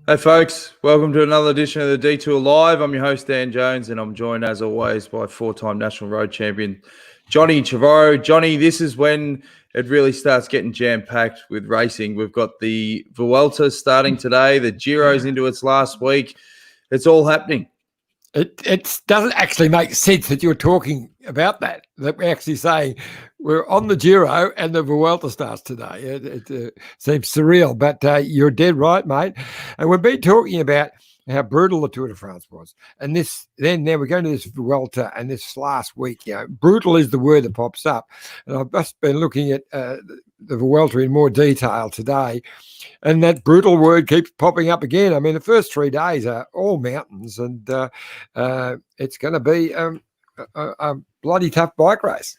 Hey folks, welcome to another edition of the Detour Live. I'm your host Dan Jones, and I'm joined as always by four-time national road champion Johnny Trevorrow. Johnny, this is when it really starts getting jam-packed with racing. We've got the Vuelta starting today, the Giro's into its last week. It's all happening. It doesn't actually make sense that you're talking about that we're actually saying we're on the Giro and the Vuelta starts today. It seems surreal, but you're dead right, mate. And we've been talking about how brutal the Tour de France was. And now we're going to this Vuelta, and this last week, brutal is the word that pops up. And I've just been looking at the Vuelta in more detail today, and that brutal word keeps popping up again. I mean, the first 3 days are all mountains, and it's going to be a bloody tough bike race.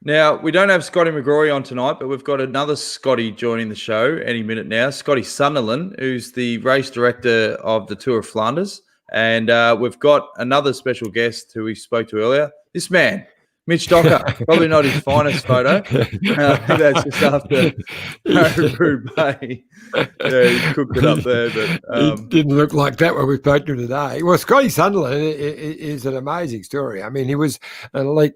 Now, we don't have Scotty McGrory on tonight, but we've got another Scotty joining the show any minute now, Scotty Sunderland, who's the race director of the Tour of Flanders. And we've got another special guest who we spoke to earlier, this man, Mitch Docker. Probably not his finest photo. That's just after Haru Bay. Yeah, he cooked it up there. But it didn't look like that when we spoke to him today. Well, Scotty Sunderland is an amazing story. I mean, he was an elite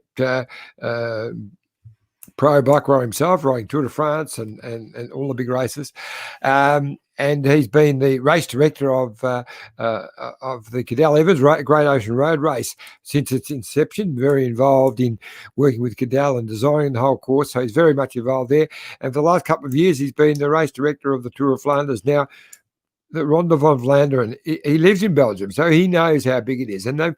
pro bike rider himself, riding Tour de France and all the big races. And he's been the race director of the Cadel Evans Great Ocean Road Race since its inception, very involved in working with Cadel and designing the whole course. So he's very much involved there. And for the last couple of years, he's been the race director of the Tour of Flanders. Now, the Ronde van Vlaanderen, he lives in Belgium, so he knows how big it is. And they've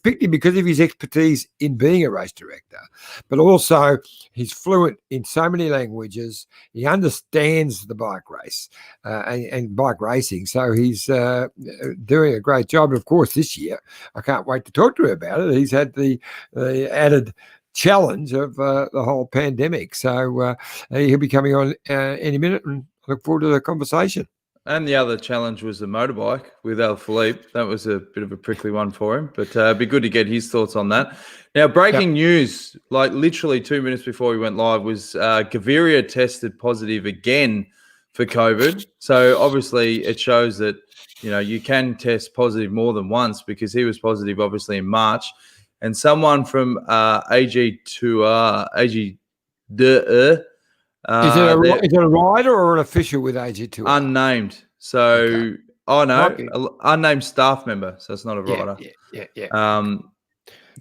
picked him because of his expertise in being a race director, but also he's fluent in so many languages. He understands the bike race and bike racing, so he's doing a great job. And of course, this year, I can't wait to talk to him about it. He's had the added challenge of the whole pandemic. So he'll be coming on any minute, and I look forward to the conversation. And the other challenge was the motorbike with Al Philippe. That was a bit of a prickly one for him, but it'd be good to get his thoughts on that. Now, breaking news, like literally 2 minutes before we went live, was Gaviria tested positive again for COVID. So obviously it shows that, you can test positive more than once, because he was positive obviously in March. And someone from AG2R, AG2R, is it a rider or an official with AG2? Unnamed. So, okay. Unnamed staff member. So it's not a rider. Yeah.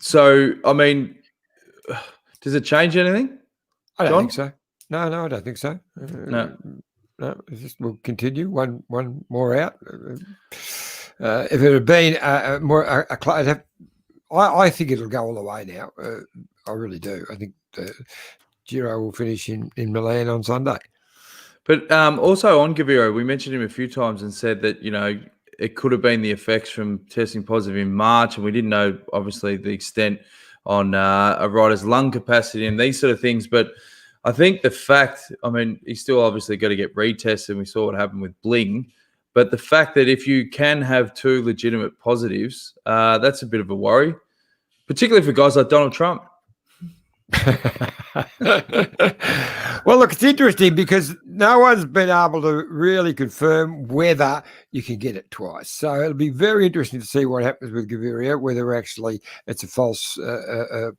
So, I mean, does it change anything? I don't think so. No, I don't think so. No, we'll continue. One more out. If it had been I think it'll go all the way now. I really do. I think Giro will finish in Milan on Sunday. But also on Gaviria, we mentioned him a few times and said that, it could have been the effects from testing positive in March, and we didn't know, obviously, the extent on a rider's lung capacity and these sort of things. But I think the fact, he's still obviously got to get retested, and we saw what happened with Bling. But the fact that if you can have two legitimate positives, that's a bit of a worry, particularly for guys like Donald Trump. Well, look, it's interesting because no one's been able to really confirm whether you can get it twice. So it'll be very interesting to see what happens with Gaviria, whether actually it's a false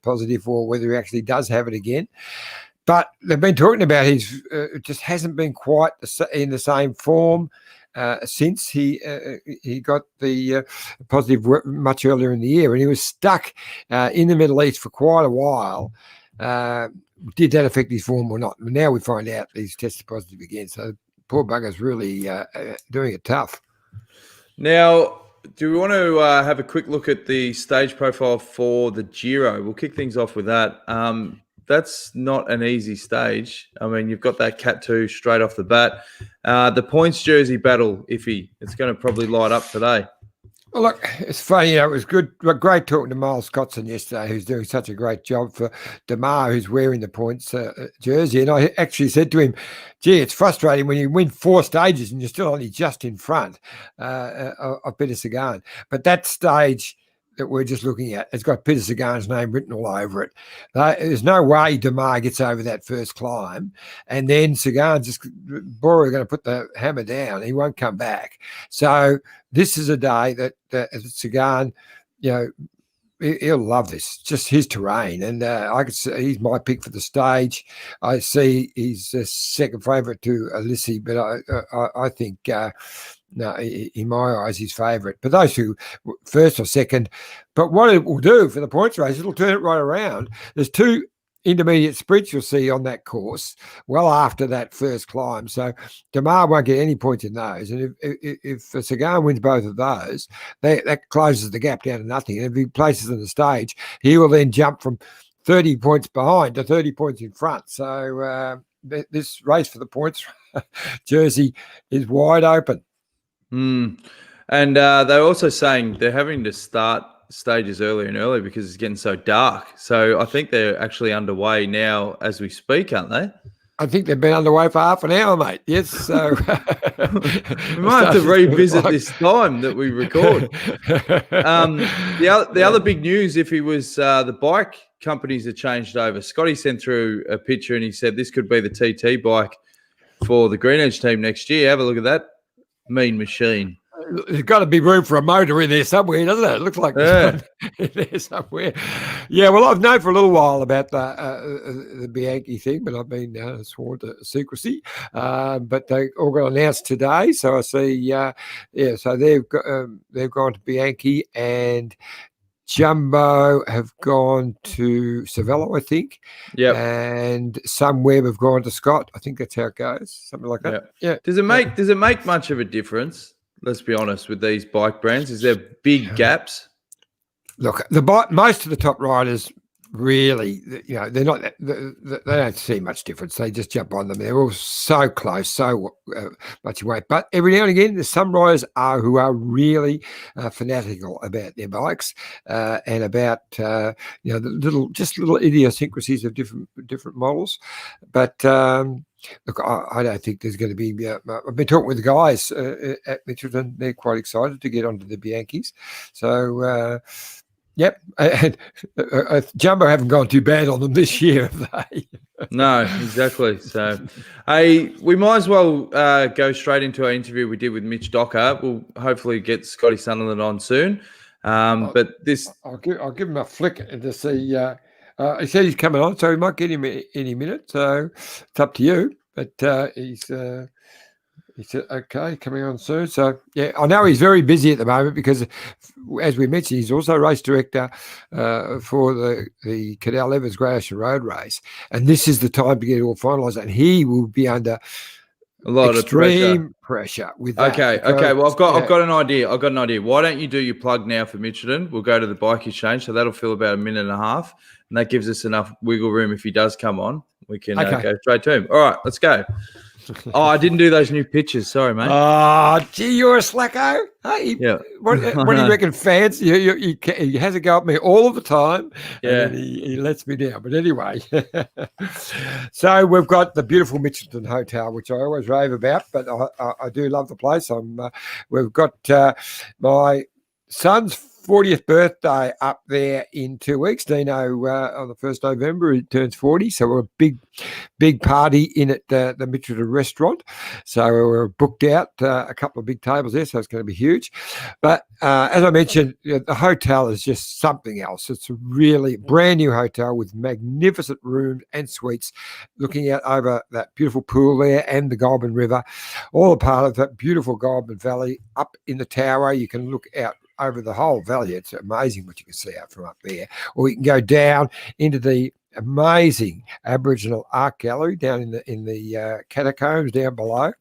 positive or whether he actually does have it again. But they've been talking about his just hasn't been quite in the same form since he got the positive much earlier in the year, and he was stuck in the Middle East for quite a while. Did that affect his form or not? Now we find out he's tested positive again. So poor bugger's really doing it tough. Now, do we want to have a quick look at the stage profile for the Giro? We'll kick things off with that. That's not an easy stage. You've got that Cat 2 straight off the bat. The points jersey battle, iffy. It's going to probably light up today. Well, look, it's funny, it was great talking to Miles Scottson yesterday, who's doing such a great job for Demar, who's wearing the points jersey. And I actually said to him, gee, it's frustrating when you win 4 stages and you're still only just in front of Peter Sagan. But that stage that we're just looking at. It's got Peter Sagan's name written all over it. There's no way Demar gets over that first climb, and then Sagan's just Bora going to put the hammer down. He won't come back. So this is a day that Sagan, he'll love this. Just his terrain, and I could see he's my pick for the stage. I see he's a second favourite to Alissi, but I think. No, in my eyes, he's favourite. But those two, first or second. But what it will do for the points race, it'll turn it right around. There's 2 intermediate sprints you'll see on that course well after that first climb. So Demar won't get any points in those. And if Sagan wins both of those, that closes the gap down to nothing. And if he places on the stage, he will then jump from 30 points behind to 30 points in front. So this race for the points jersey is wide open. And they're also saying they're having to start stages earlier and earlier because it's getting so dark. So I think they're actually underway now as we speak, aren't they? I think they've been underway for half an hour, mate. Yes, so we might have to revisit this time that we record. The other big news, if he was the bike companies have changed over. Scotty sent through a picture and he said this could be the TT bike for the Green Edge team next year. Have a look at that. Mean machine. There's got to be room for a motor in there somewhere, doesn't it? It looks like there's one in there somewhere. Yeah, well, I've known for a little while about the Bianchi thing, but I've been sworn to secrecy. But they all got announced today, so I see. So they've gone to Bianchi, and Jumbo have gone to Cervelo, I think. Yeah. And Sunweb have gone to Scott. I think that's how it goes. Something like that. Yeah. Does it make much of a difference? Let's be honest with these bike brands. Is there big gaps? Look, most of the top riders really, they're not. They don't see much difference. They just jump on them. They're all so close, so much away. But every now and again, there's some riders who are really fanatical about their bikes and about the little idiosyncrasies of different models. But look, I don't think there's going to be. I've been talking with the guys at Mitchelton. They're quite excited to get onto the Bianchis. So. Yep, and Jumbo haven't gone too bad on them this year, have they? No, exactly. So, we might as well go straight into our interview we did with Mitch Docker. We'll hopefully get Scotty Sunderland on soon. But this, I'll give him a flick to see. He said he's coming on, so we might get him any minute. So it's up to you. But he said, okay, coming on soon. So, yeah, I know he's very busy at the moment because, as we mentioned, he's also race director for the Cadell Evans Grey Ocean Road race. And this is the time to get it all finalised. And he will be under a lot extreme pressure with that. Okay. Well, I've got an idea. Why don't you do your plug now for Mitchelton? We'll go to the bike exchange. So that'll fill about a minute and a half. And that gives us enough wiggle room if he does come on. We can go straight to him. All right, let's go. Oh, I didn't do those new pictures. Sorry, mate. Oh, gee, you're a slacko. Hey, yeah. What do you reckon, fans? He has a go at me all of the time. Yeah. And he lets me down. But anyway, so we've got the beautiful Mitchelton Hotel, which I always rave about, but I do love the place. We've got my son's 40th birthday up there in 2 weeks. Dino, on the 1st November, he turns 40. So we're a big party in at the Mitchelton restaurant. So we're booked out a couple of big tables there. So it's going to be huge. But as I mentioned, the hotel is just something else. It's a really brand new hotel with magnificent rooms and suites looking out over that beautiful pool there and the Goulburn River, all a part of that beautiful Goulburn Valley. Up in the tower, you can look out over the whole valley. It's amazing what you can see out from up there. Or you can go down into the amazing Aboriginal art gallery down in the catacombs down below.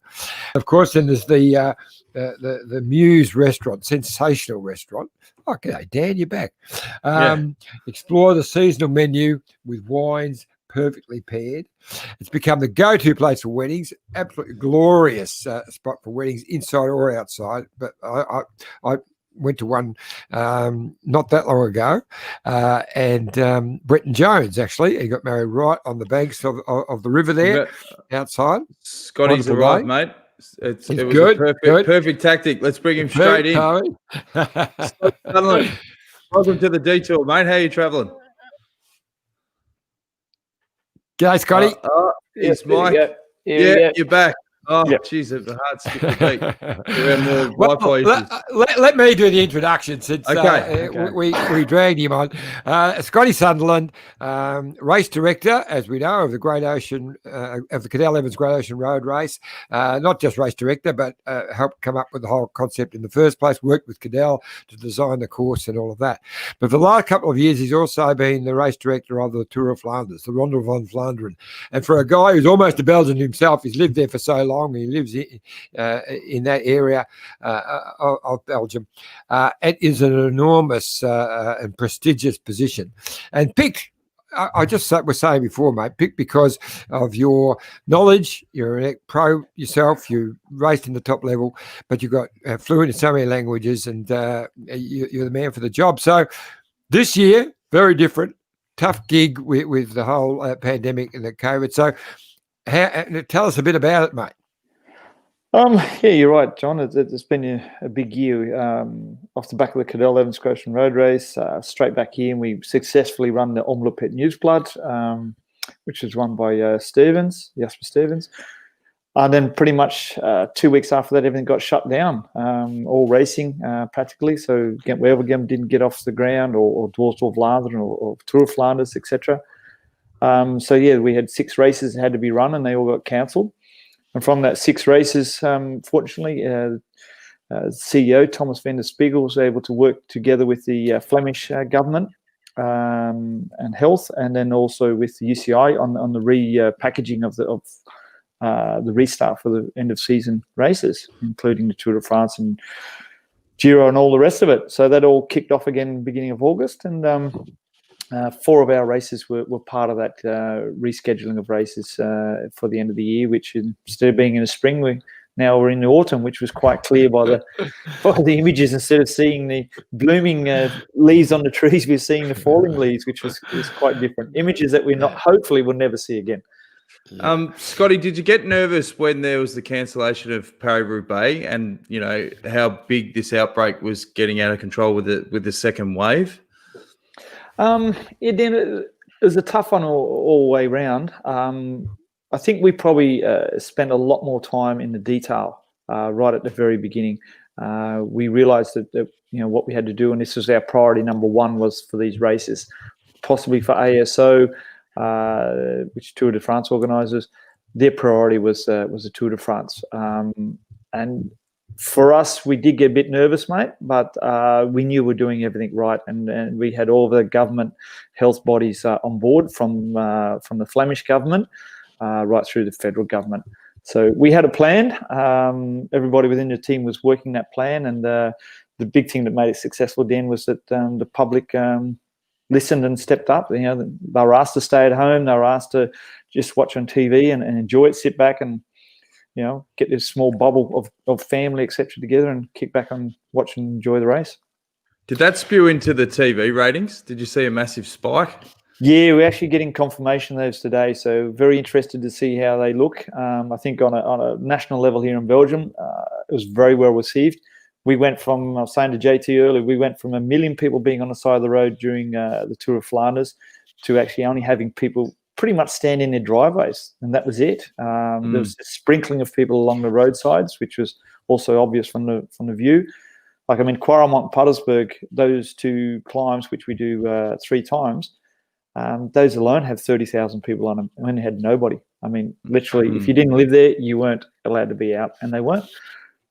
Of course, then there's the Muse restaurant, sensational restaurant. Oh, g'day, Dan, you're back. Explore the seasonal menu with wines perfectly paired. It's become the go-to place for weddings. Absolutely glorious spot for weddings, inside or outside. But I went to one not that long ago, and Bretton Jones, actually, he got married right on the banks of the river there, outside. Scotty's arrived, mate. It was good, a perfect tactic. Let's bring him straight in. Welcome to the detour, mate. How are you travelling? G'day, Scotty. It's Mike. Yeah, you're back. Oh, geez, the heart skipped a beat. Well, let me do the introduction since Okay. we dragged him on. Scotty Sunderland, race director, as we know, of the Great Ocean, of the Cadell Evans Great Ocean Road Race. Not just race director, but helped come up with the whole concept in the first place, worked with Cadell to design the course and all of that. But for the last couple of years, he's also been the race director of the Tour of Flanders, the Ronde van Vlaanderen. And for a guy who's almost a Belgian himself, he's lived there for so long. He lives in that area of Belgium. It is an enormous and prestigious position. And pick, I just was saying before, mate, pick because of your knowledge. You're a pro yourself. You raced in the top level, but you've got fluent in so many languages, and you're the man for the job. So this year, very different, tough gig with the whole pandemic and the COVID. So tell us a bit about it, mate. Yeah, you're right, John. It's been a big year. Off the back of the Cadell Evans Great Ocean Road Race, straight back here, and we successfully run the Omloop Nieuwsblad, which was run by Jasper Stevens. And then pretty much 2 weeks after that, everything got shut down, all racing practically. So Wevelgem didn't get off the ground, or Dwars door Vlaanderen, or Tour of Flanders, etc. So yeah, we had 6 races that had to be run, and they all got cancelled. And from that 6 races, fortunately, CEO Thomas van der Spiegel was able to work together with the Flemish government and health, and then also with the UCI on the repackaging of the restart for the end of season races, including the Tour de France and Giro and all the rest of it. So that all kicked off again beginning of August, and 4 of our races were part of that rescheduling of races for the end of the year, which instead of being in the spring, we're in the autumn, which was quite clear by the images. Instead of seeing the blooming leaves on the trees, we're seeing the falling leaves, which was quite different. Images that hopefully will never see again. Scotty, did you get nervous when there was the cancellation of Paris-Roubaix, and you know how big this outbreak was getting out of control with the second wave? It was a tough one all the way around. I think we probably spent a lot more time in the detail right at the very beginning. We realised that what we had to do, and this was our priority number 1, was for these races, possibly for ASO, which Tour de France organisers, their priority was the Tour de France, and for us, we did get a bit nervous, mate, but we knew we were doing everything right, and we had all the government health bodies on board, from the Flemish government right through the federal government. So we had a plan. Everybody within the team was working that plan, and the big thing that made it successful then was that the public listened and stepped up. They were asked to stay at home. They were asked to just watch on TV and enjoy it, sit back and get this small bubble of family, etc., together and kick back and watch and enjoy the race. Did that spew into the TV ratings? Did you see a massive spike? Yeah, we're actually getting confirmation of those today, so very interested to see how they look. I think on a national level here in Belgium, it was very well received. We went from, I was saying to JT earlier, we went from 1 million people being on the side of the road during the Tour of Flanders to actually only having people pretty much stand in their driveways, and that was it. There was a sprinkling of people along the roadsides, which was also obvious from the view. Like, I mean, Quaremont and Puttersburg, those 2 climbs, which we do 3 times, those alone have 30,000 people on them, and they had nobody. I mean, literally, if you didn't live there, you weren't allowed to be out, and they weren't.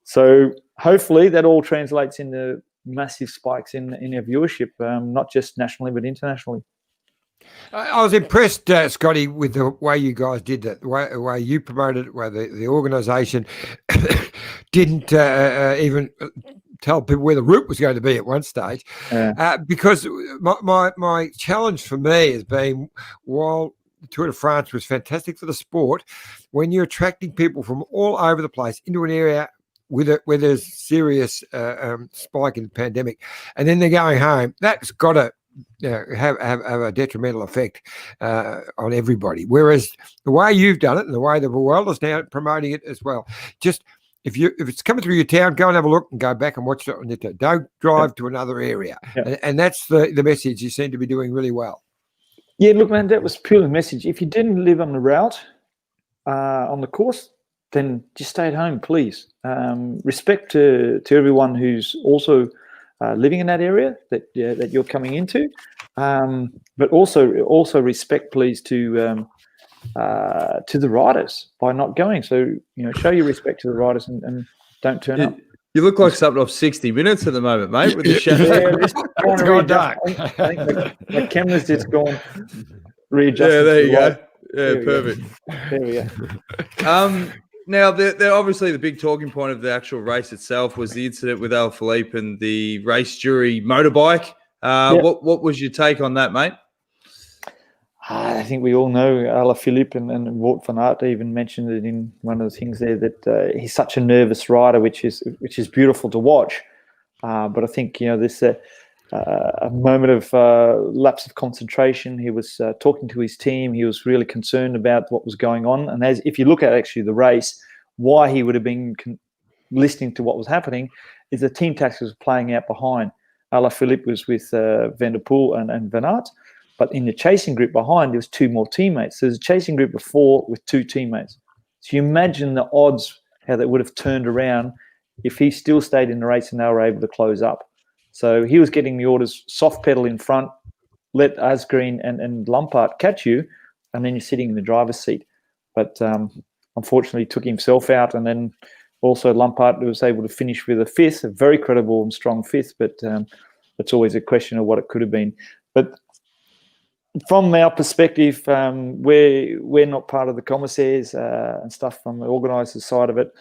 So hopefully that all translates into massive spikes in their viewership, not just nationally but internationally. I was impressed, Scotty, with the way you guys did that, the way you promoted it, where the organisation didn't even tell people where the route was going to be at one stage. Because my challenge for me has been, while the Tour de France was fantastic for the sport, when you're attracting people from all over the place into an area where there's serious spike in the pandemic, and then they're going home, that's got to have a detrimental effect on everybody. Whereas the way you've done it, and the way the Vuelta is now promoting it as well, just if it's coming through your town, go and have a look and go back and watch it on your town. Don't drive to another area. And that's the message you seem to be doing really well. Yeah, look, man, that was purely the message. If you didn't live on the route, on the course, then just stay at home, please. Respect to everyone who's also living in that area that you're coming into, but also respect, please, to the riders by not going. So show your respect to the riders and don't turn up. You look like something off 60 Minutes at the moment, mate, with the shadow. It's gone dark. I think my camera's just gone readjusted. Yeah, there you go. Light. Yeah, perfect. There we go. Now, obviously the big talking point of the actual race itself was the incident with Alaphilippe and the race jury motorbike. What was your take on that, mate? I think we all know Alaphilippe and Wout van Aert even mentioned it in one of the things there that he's such a nervous rider, which is beautiful to watch. But I think this a moment of lapse of concentration. He was talking to his team. He was really concerned about what was going on. And if you look at actually the race, why he would have been listening to what was happening is the team tactics was playing out behind. Alaphilippe was with Van der Poel and Van Aert. But in the chasing group behind, there was two more teammates. So there's a chasing group of 4 with 2 teammates. So you imagine the odds, how that would have turned around if he still stayed in the race and they were able to close up. So he was getting the orders, soft pedal in front, let Asgreen and Lampard catch you, and then you're sitting in the driver's seat. But unfortunately, he took himself out, and then also Lampard was able to finish with a 5th, a very credible and strong 5th, but it's always a question of what it could have been. But from our perspective, we're not part of the commissaires and stuff from the organisers' side of it.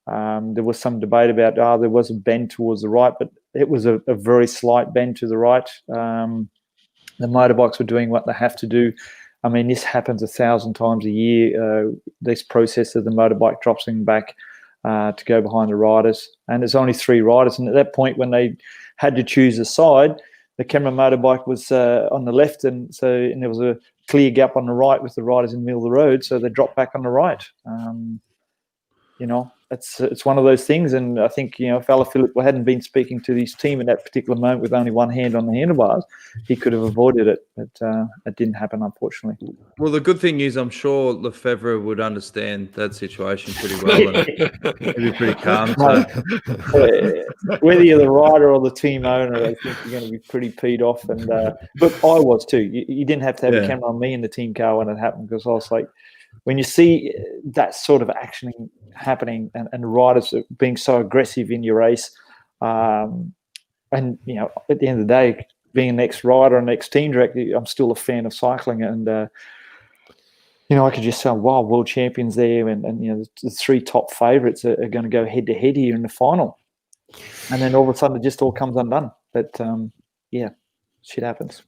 There was some debate about there was a bend towards the right, but it was a very slight bend to the right. The motorbikes were doing what they have to do. I mean, this happens 1,000 times a year. This process of the motorbike dropping back to go behind the riders, and there's only 3 riders. And at that point, when they had to choose a side, the Cameron motorbike was on the left, and there was a clear gap on the right with the riders in the middle of the road, so they dropped back on the right. It's one of those things, and I think if Alaphilippe hadn't been speaking to his team at that particular moment with only one hand on the handlebars, he could have avoided it, but it didn't happen, unfortunately. Well, the good thing is, I'm sure Lefebvre would understand that situation pretty well, and he'd be pretty calm. So. Whether you're the rider or the team owner, I think you're going to be pretty peed off. And but I was too. You didn't have to have a camera on me in the team car when it happened, because I was like, when you see that sort of action happening and riders being so aggressive in your race, and at the end of the day, being an ex-rider and ex-team director, I'm still a fan of cycling, and I could just say, wow, world champions there, and the 3 top favourites are going to go head-to-head here in the final. And then all of a sudden, it just all comes undone. But, shit happens.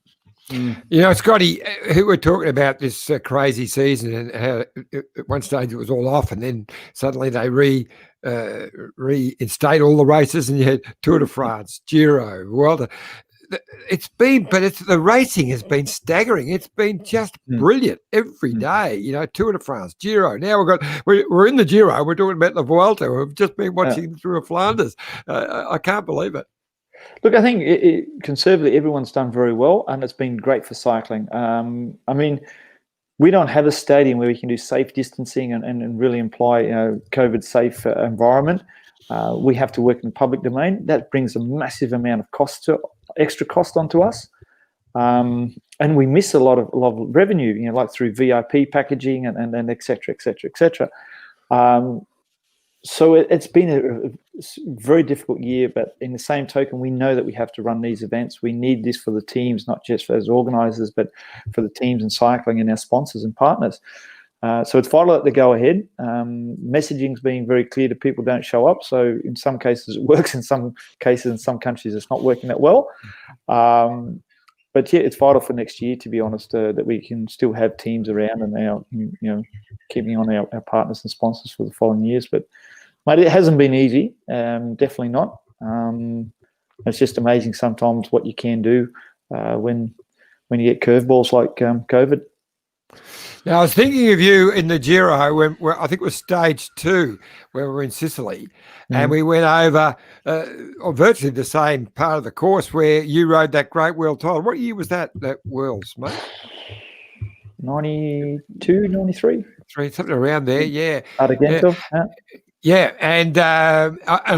Scotty, who were talking about this crazy season and how at one stage it was all off, and then suddenly they reinstate all the races, and you had Tour de France, Giro, Vuelta. The racing has been staggering. It's been just brilliant every day. Tour de France, Giro. Now we're in the Giro. We're talking about the Vuelta. We've just been watching through Flanders. I can't believe it. Look, I think conservatively, everyone's done very well, and it's been great for cycling. I mean, we don't have a stadium where we can do safe distancing and really imply COVID-safe environment. We have to work in the public domain. That brings a massive amount of extra cost onto us. And we miss a lot of revenue, like through VIP packaging and et cetera, et cetera, et cetera. So it's been a very difficult year, but in the same token, we know that we have to run these events. We need this for the teams, not just for as organisers, but for the teams in cycling and our sponsors and partners. So it's vital that they go ahead. Messaging's being very clear to people, don't show up. So in some cases it works, in some cases, in some countries it's not working that well. But yeah, it's vital for next year, to be honest, that we can still have teams around and keeping on our partners and sponsors for the following years. But mate, it hasn't been easy. Definitely not. It's just amazing sometimes what you can do when you get curveballs like COVID. Now, I was thinking of you in the Giro when I think it was stage 2 when we were in Sicily, and we went over virtually the same part of the course where you rode that great world title. What year was that Worlds, mate? 92, 93? Something around there, yeah. Argento, yeah. Yeah, and I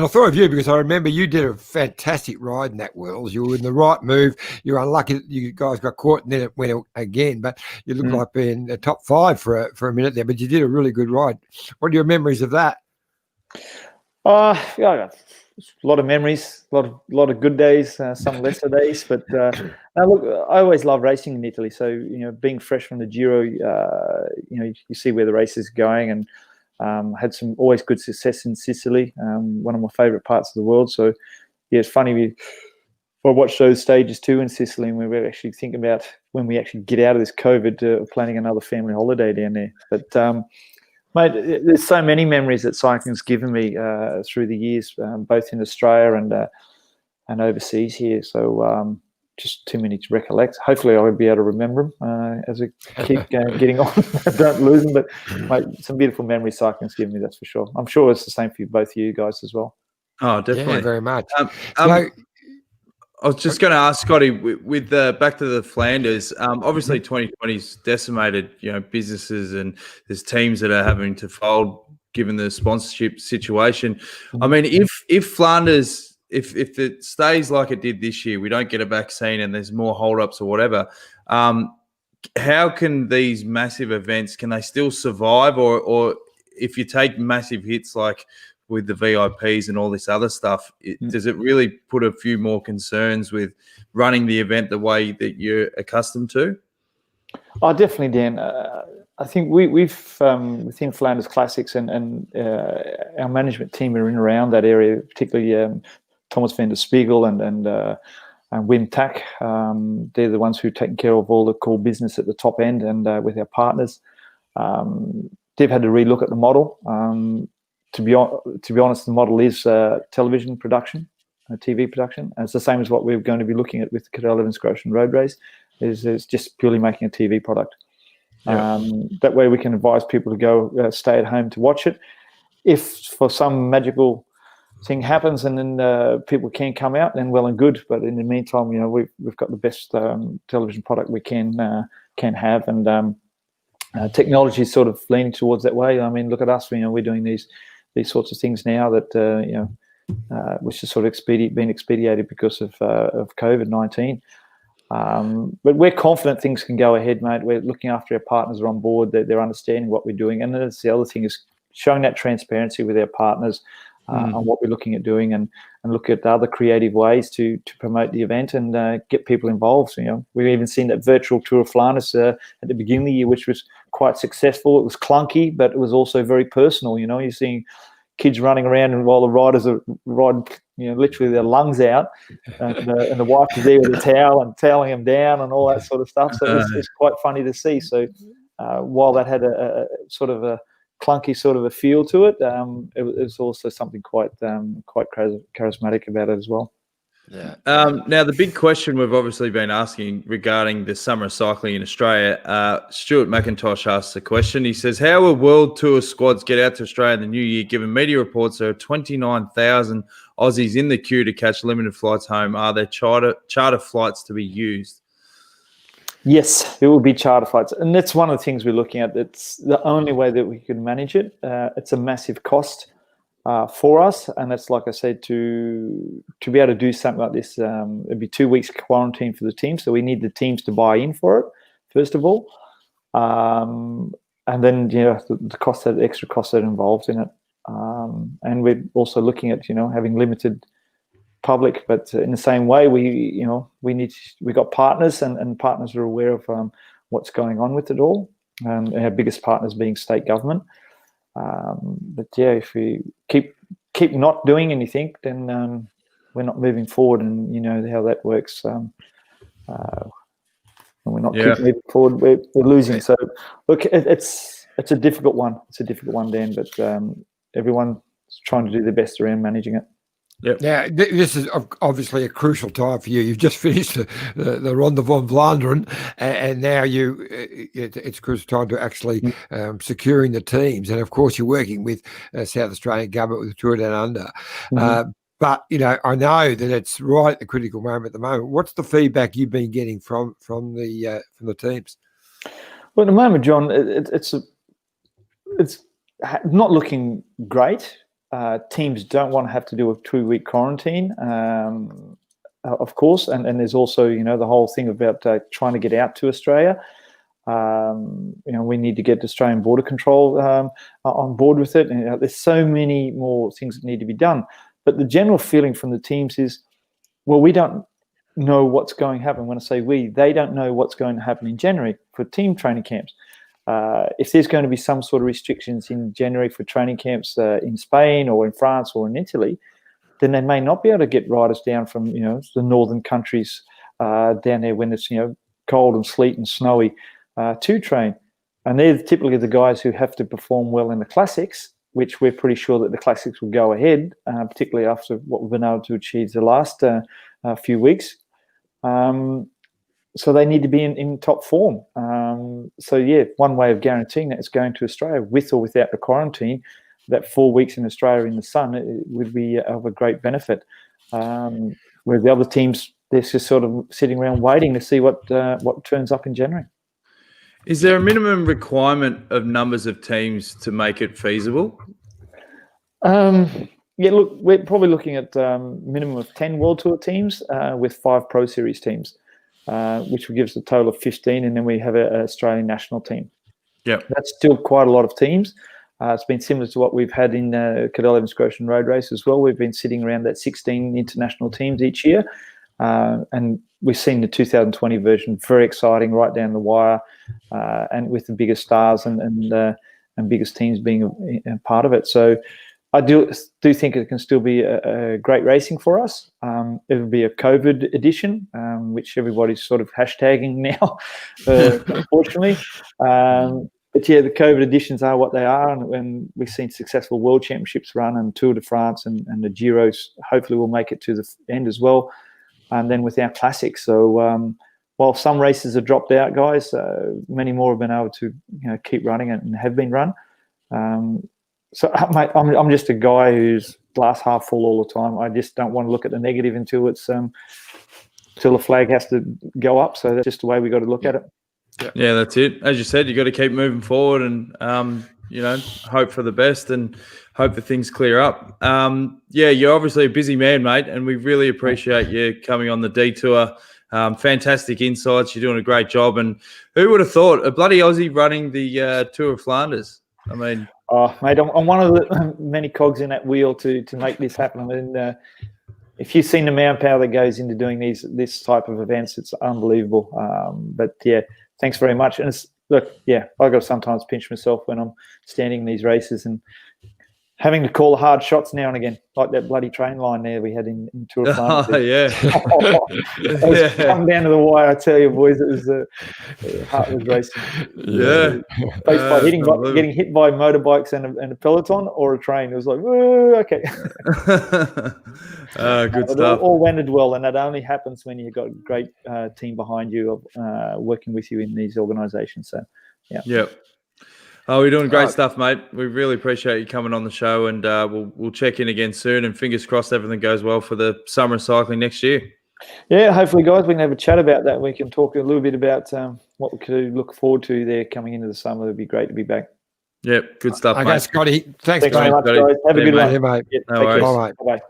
thought of you because I remember you did a fantastic ride in that Worlds. You were in the right move. You were unlucky that you guys got caught and then it went again, but you looked like being the top 5 for a minute there, but you did a really good ride. What are your memories of that? Yeah, a lot of memories, a lot of good days, some lesser days, but look, I always love racing in Italy. So, being fresh from the Giro, you see where the race is going, and had some always good success in Sicily, one of my favourite parts of the world. So, yeah, it's funny. I watched those stages too in Sicily, and we were actually thinking about when we actually get out of this COVID, planning another family holiday down there. But, mate, there's so many memories that cycling's given me through the years, both in Australia and overseas here. So, just too many to recollect. Hopefully, I will be able to remember them as we keep getting on. Don't lose them. But mate, some beautiful memories cycling's given me, that's for sure. I'm sure it's the same for both of you guys as well. Oh, definitely. Yeah, very much. I was just going to ask Scotty, with back to the Flanders. Obviously, 2020's decimated, businesses, and there's teams that are having to fold given the sponsorship situation. I mean, if Flanders, if it stays like it did this year, we don't get a vaccine and there's more holdups or whatever, how can these massive events, can they still survive? Or if you take massive hits like with the VIPs and all this other stuff, does it really put a few more concerns with running the event the way that you're accustomed to? Oh, definitely, Dan. I think we've within Flanders Classics and our management team are in around that area, particularly Thomas van der Spiegel and Wim Tak. They're the ones who've taken care of all the core business at the top end, and with our partners. They've had to relook at the model. To be honest, the model is television production, TV production. And it's the same as what we're going to be looking at with the Cadel Evans Grocean Road Race. Is just purely making a TV product. Yeah. That way we can advise people to go stay at home to watch it. If for some magical thing happens and then people can come out, then well and good. But in the meantime, we've got the best television product we can have, and technology is sort of leaning towards that way. I mean, look at us. We're doing these sorts of things now that which is sort of being expedited because of COVID-19. But we're confident things can go ahead, mate. We're looking after our partners are on board. They're understanding what we're doing. And that's the other thing, is showing that transparency with our partners on what we're looking at doing, and look at other creative ways to promote the event and get people involved. We've even seen that virtual Tour of Flanders at the beginning of the year, which was quite successful. It was clunky, but it was also very personal. You're seeing kids running around, and while the riders are riding, literally their lungs out, and the wife is there with a towel and toweling them down and all that sort of stuff. So it's quite funny to see. So while that had a sort of a clunky sort of a feel to it, it was also something quite charismatic about it as well. Yeah. Now, the big question we've obviously been asking regarding the summer of cycling in Australia, Stuart McIntosh asks a question. He says, how will World Tour squads get out to Australia in the new year, given media reports there are 29,000 Aussies in the queue to catch limited flights home? Are there charter flights to be used? Yes, it will be charter flights. And that's one of the things we're looking at. It's the only way that we can manage it. It's a massive cost for us, and that's, like I said, to be able to do something like this, it'd be 2 weeks quarantine for the team, so we need the teams to buy in for it first of all, and then the cost, that extra cost that involved in it, and we're also looking at having limited public, but in the same way we got partners, and partners are aware of what's going on with it all, our biggest partners being state government. But yeah, if we keep not doing anything, then we're not moving forward, and you know how that works. When we're not keep moving forward, we're losing. So look, it's a difficult one. It's a difficult one, Dan. But everyone's trying to do their best around managing it. Yep. Now, this is obviously a crucial time for you. You've just finished the Ronde van Vlaanderen, and now it's a crucial time to actually securing the teams. And, of course, you're working with South Australian government with the Tour Down Under. But, I know that it's right at the critical moment at the moment. What's the feedback you've been getting from the teams? Well, at the moment, John, it's not looking great. Teams don't want to have to do a 2-week quarantine, of course, and there's also the whole thing about trying to get out to Australia. We need to get Australian Border Control on board with it, and there's so many more things that need to be done. But the general feeling from the teams is, well, we don't know what's going to happen. When I say we, they don't know what's going to happen in January for team training camps. If there's going to be some sort of restrictions in January for training camps in Spain or in France or in Italy, then they may not be able to get riders down from the northern countries down there when it's cold and sleet and snowy to train. And they're typically the guys who have to perform well in the classics, which we're pretty sure that the classics will go ahead, particularly after what we've been able to achieve the last few weeks. So they need to be in top form. One way of guaranteeing that is going to Australia with or without the quarantine. That 4 weeks in Australia in the sun, it would be of a great benefit. Where the other teams, they're just sort of sitting around waiting to see what turns up in January. Is there a minimum requirement of numbers of teams to make it feasible? Look, we're probably looking at minimum of 10 World Tour teams with 5 Pro Series teams. Which will give us a total of 15, and then we have an Australian national team. Yeah, that's still quite a lot of teams. It's been similar to what we've had in Cadel Evans Croatian Road Race as well. We've been sitting around that 16 international teams each year, and we've seen the 2020 version very exciting, right down the wire, and with the biggest stars and biggest teams being a part of it. So I do think it can still be a great racing for us. It'll be a COVID edition, which everybody's sort of hashtagging now, unfortunately. But the COVID editions are what they are, and we've seen successful World Championships run and Tour de France and the Giros. Hopefully, we'll make it to the end as well, and then with our classics. So while some races have dropped out, guys, many more have been able to keep running it and have been run. So, mate, I'm just a guy who's glass half full all the time. I just don't want to look at the negative until the flag has to go up. So that's just the way we got to look at it. Yeah, that's it. As you said, you got to keep moving forward and hope for the best and hope that things clear up. You're obviously a busy man, mate, and we really appreciate you coming on the detour. Fantastic insights. You're doing a great job. And who would have thought a bloody Aussie running the Tour of Flanders? I mean. Oh, mate, I'm one of the many cogs in that wheel to make this happen. I mean, if you've seen the manpower that goes into doing this type of events, it's unbelievable. But thanks very much. And I got to sometimes pinch myself when I'm standing in these races and having to call the hard shots now and again, like that bloody train line there we had in Tour of Flanders. Oh, yeah. Come down to the wire, I tell you, boys, it was heartless racing. Yeah. Getting hit by motorbikes and a peloton or a train. It was like, whoa, okay. Good stuff. All went well, and that only happens when you've got a great team behind you working with you in these organisations. So, yeah. Yeah. Oh, we're doing great stuff, mate. We really appreciate you coming on the show, and we'll check in again soon. And fingers crossed, everything goes well for the summer cycling next year. Yeah, hopefully, guys, we can have a chat about that. We can talk a little bit about what we could look forward to there coming into the summer. It'd be great to be back. Yep, good stuff, mate. Okay, Scotty. Thanks very much, guys. Have a good one. Yeah, mate. Yeah, no worries. Bye-bye.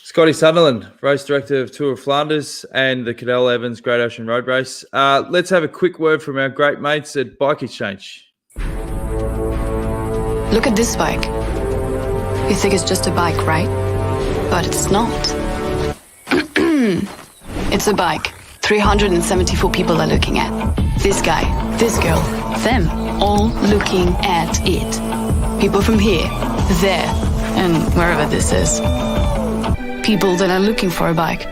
Scotty Sunderland, race director of Tour of Flanders and the Cadel Evans Great Ocean Road Race. Let's have a quick word from our great mates at Bike Exchange. Look at this bike. You think it's just a bike, right? But it's not. It's a bike 374 people are looking at. This guy, this girl, them, all looking at it. People from here, there, and wherever this is. People that are looking for a bike.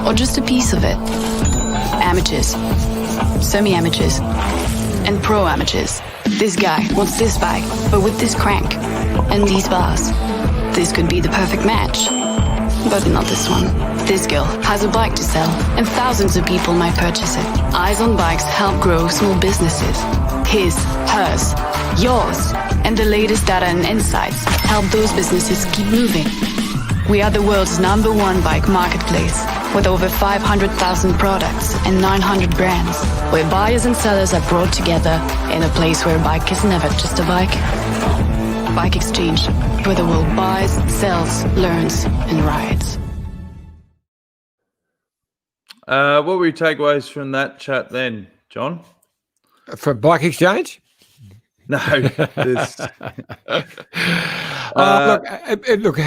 Or just a piece of it. Amateurs, semi-amateurs, and pro-amateurs. This guy wants this bike, but with this crank and these bars. this could be the perfect match. But not this one. This girl has a bike to sell, and thousands of people might purchase it. Eyes on Bikes help grow small businesses. His, hers, yours, and the latest data and insights help those businesses keep moving. We are the world's #1 bike marketplace, with over 500,000 products and 900 brands, where buyers and sellers are brought together in a place where a bike is never just a bike. Bike Exchange, where the world buys, sells, learns, and rides. What were your takeaways from that chat then, John? From Bike Exchange? No. Look,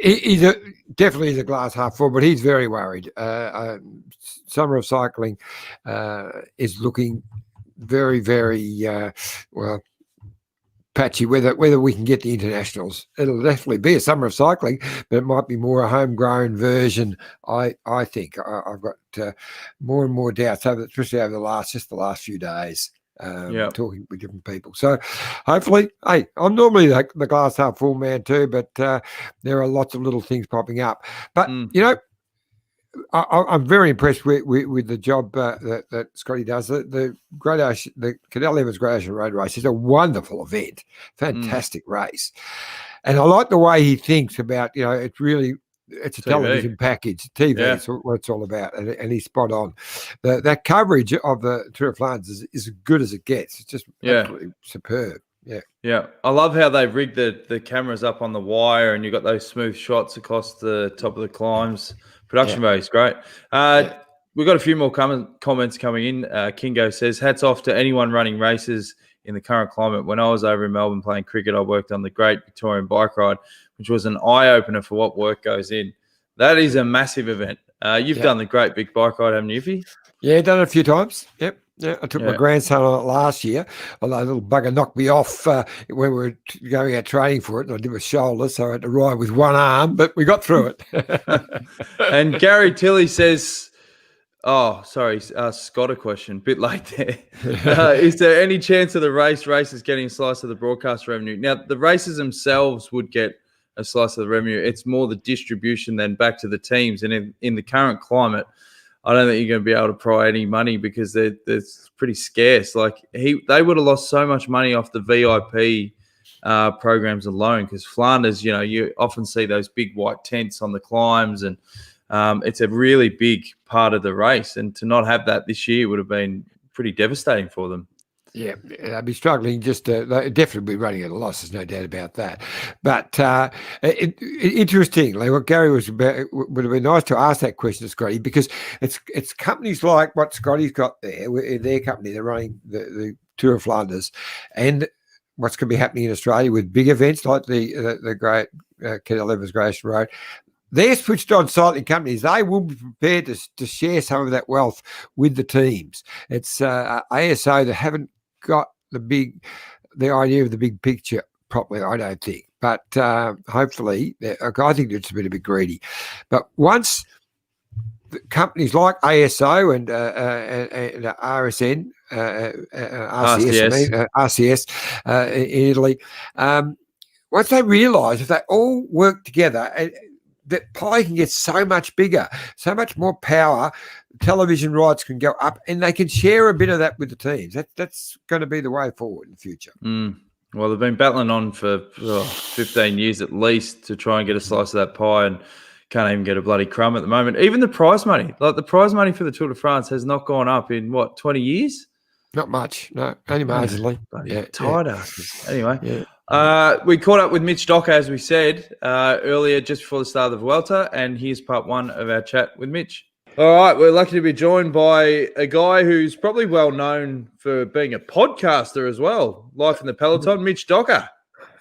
he's definitely a glass half full, but he's very worried. Summer of cycling is looking very, very patchy. Whether we can get the internationals, it'll definitely be a summer of cycling, but it might be more a homegrown version. I think I've got more and more doubts, especially over the last few days. Talking with different people. So hopefully, hey, I'm normally the glass half full man too, but there are lots of little things popping up. But, I'm very impressed with the job that Scotty does. The Cadel Evans Great Ocean Road Race is a wonderful event, fantastic race. And I like the way he thinks about, it's a TV. television package. TV is what it's all about, and he's spot on. That coverage of the Tour of Flanders is as good as it gets. It's just absolutely superb. Yeah. I love how they've rigged the cameras up on the wire, and you've got those smooth shots across the top of the climbs. Production value is great. We've got a few more comments coming in. Kingo says, hats off to anyone running races in the current climate. When I was over in Melbourne playing cricket, I worked on the Great Victorian Bike Ride, which was an eye-opener for what work goes in. That is a massive event. You've done the Great Big Bike Ride, haven't you, Iffy? Yeah, done it a few times. Yep. Yeah, I took my grandson on it last year. Although a little bugger knocked me off when we were going out training for it, and I did with shoulder, so I had to ride with one arm, but we got through it. And Gary Tilley says, Scott a question, bit late there. Is there any chance of the races getting a slice of the broadcast revenue? Now, the races themselves would get a slice of the revenue. It's more the distribution then back to the teams. And in the current climate, I don't think you're going to be able to pry any money because they're pretty scarce. Like they would have lost so much money off the VIP programs alone, because Flanders, you often see those big white tents on the climbs, and it's a really big part of the race. And to not have that this year would have been pretty devastating for them. Yeah, I'd be struggling. They'd definitely be running at a loss. There's no doubt about that. But interestingly, what Gary was about, would have been nice to ask that question to Scotty, because it's companies like what Scotty's got there, in their company, they're running the Tour of Flanders, and what's going to be happening in Australia with big events like the Great Cadel Evans Great Ocean Road. They're switched on cycling companies. They will be prepared to share some of that wealth with the teams. It's ASO that haven't got the idea of the big picture properly, I don't think. But hopefully, I think it's a bit greedy. But once the companies like ASO and RSN, RCS in Italy, once they realise if they all work together, that pie can get so much bigger, so much more power. Television rights can go up, and they can share a bit of that with the teams. That's going to be the way forward in the future. Well, they've been battling on for 15 years at least to try and get a slice of that pie, and can't even get a bloody crumb at the moment. Even the prize money, like the prize money for the Tour de France, has not gone up in 20 years? Not much, no, only marginally. Tired asses. Anyway. We caught up with Mitch Docker, as we said earlier, just before the start of the Vuelta, and here's part one of our chat with Mitch. All right, we're lucky to be joined by a guy who's probably well known for being a podcaster as well, Life in the Peloton, Mitch Docker.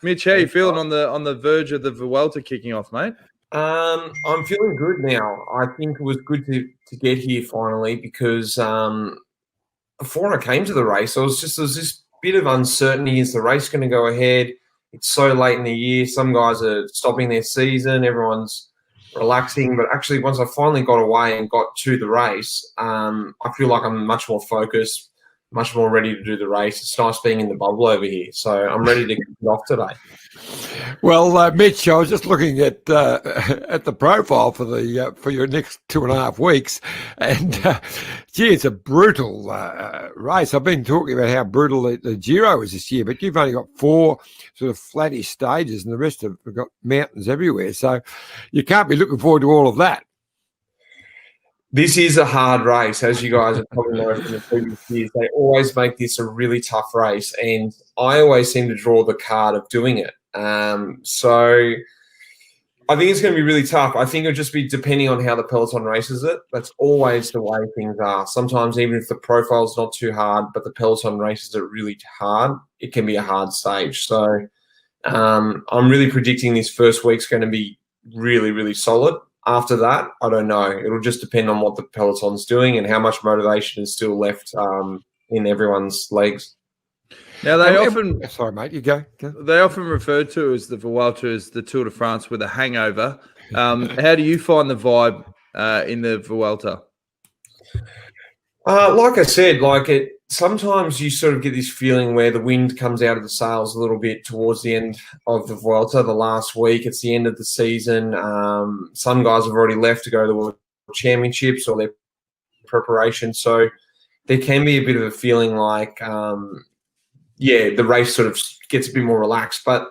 Mitch, how are you feeling on the verge of the Vuelta kicking off, mate? I'm feeling good now. I think it was good to get here finally, because before I came to the race, there was this bit of uncertainty. Is the race going to go ahead? It's so late in the year. Some guys are stopping their season. Everyone's relaxing. But actually, once I finally got away and got to the race, I feel like I'm much more focused, much more ready to do the race. It's nice being in the bubble over here. So I'm ready to kick it off today. Well, Mitch, I was just looking at the profile for your next 2.5 weeks, and gee, it's a brutal race. I've been talking about how brutal the Giro is this year, but you've only got 4 sort of flattish stages, and the rest have got mountains everywhere. So you can't be looking forward to all of that. This is a hard race, as you guys have probably know from the previous years. They always make this a really tough race, and I always seem to draw the card of doing it. So I think it's going to be really tough. I think it'll just be depending on how the peloton races it. That's always the way things are. Sometimes even if the profile's not too hard, but the peloton races it really hard, it can be a hard stage. So I'm really predicting this first week's going to be really, really solid. After that, I don't know. It'll just depend on what the peloton's doing and how much motivation is still left in everyone's legs. Now they often, sorry, mate, you go. They often refer to as the Vuelta as the Tour de France with a hangover. How do you find the vibe in the Vuelta? Like I said, sometimes you sort of get this feeling where the wind comes out of the sails a little bit towards the end of the Vuelta, the last week. It's the end of the season. Some guys have already left to go to the World Championships or their preparation. So there can be a bit of a feeling like, the race sort of gets a bit more relaxed. But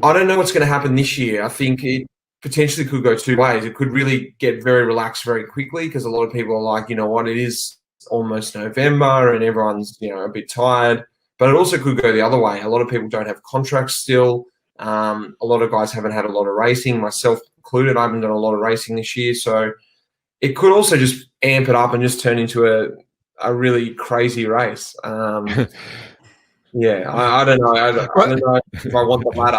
I don't know what's going to happen this year. I think it potentially could go 2 ways. It could really get very relaxed very quickly because a lot of people are like, you know what, it is almost November and everyone's, a bit tired. But it also could go the other way. A lot of people don't have contracts still. A lot of guys haven't had a lot of racing, myself included. I haven't done a lot of racing this year. So it could also just amp it up and just turn into a really crazy race. Yeah, I don't know. I don't know if I want the latter.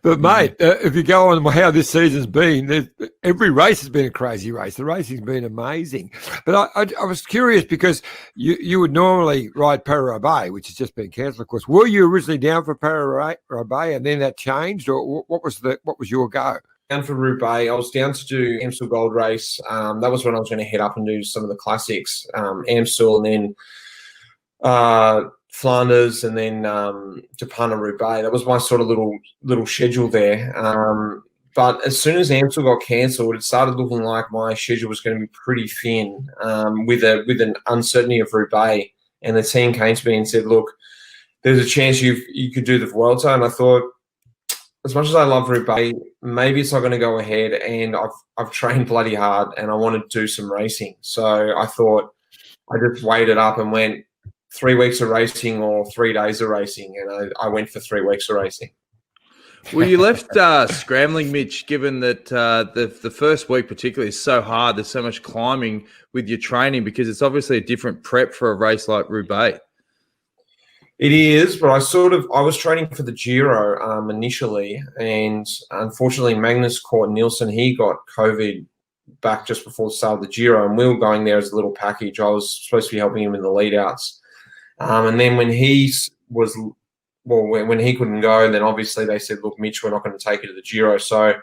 But mate, if you go on how this season's been, every race has been a crazy race. The racing's been amazing. But I was curious because you would normally ride Paris-Roubaix, which has just been cancelled, of course. Were you originally down for Paris-Roubaix and then that changed, or what was your go? Down for Roubaix. I was down to do Amstel Gold Race. That was when I was going to head up and do some of the classics, Amstel, and then Flanders, and then Roubaix. That was my sort of little schedule there. But as soon as Amstel got cancelled, it started looking like my schedule was going to be pretty thin with an uncertainty of Roubaix. And the team came to me and said, look, there's a chance you could do the Vuelta. And I thought, as much as I love Roubaix, maybe it's not going to go ahead. And I've trained bloody hard and I wanted to do some racing. So I thought I just weighed it up and went 3 weeks of racing or 3 days of racing. And I went for 3 weeks of racing. Well, you left scrambling, Mitch, given that the first week particularly is so hard. There's so much climbing with your training because it's obviously a different prep for a race like Roubaix. It is, but I was training for the Giro initially, and unfortunately Magnus Cort Nielsen, he got COVID back just before the start of the Giro, and we were going there as a little package. I was supposed to be helping him in the lead-outs. And then when he couldn't go, then obviously they said, look, Mitch, we're not going to take you to the Giro. So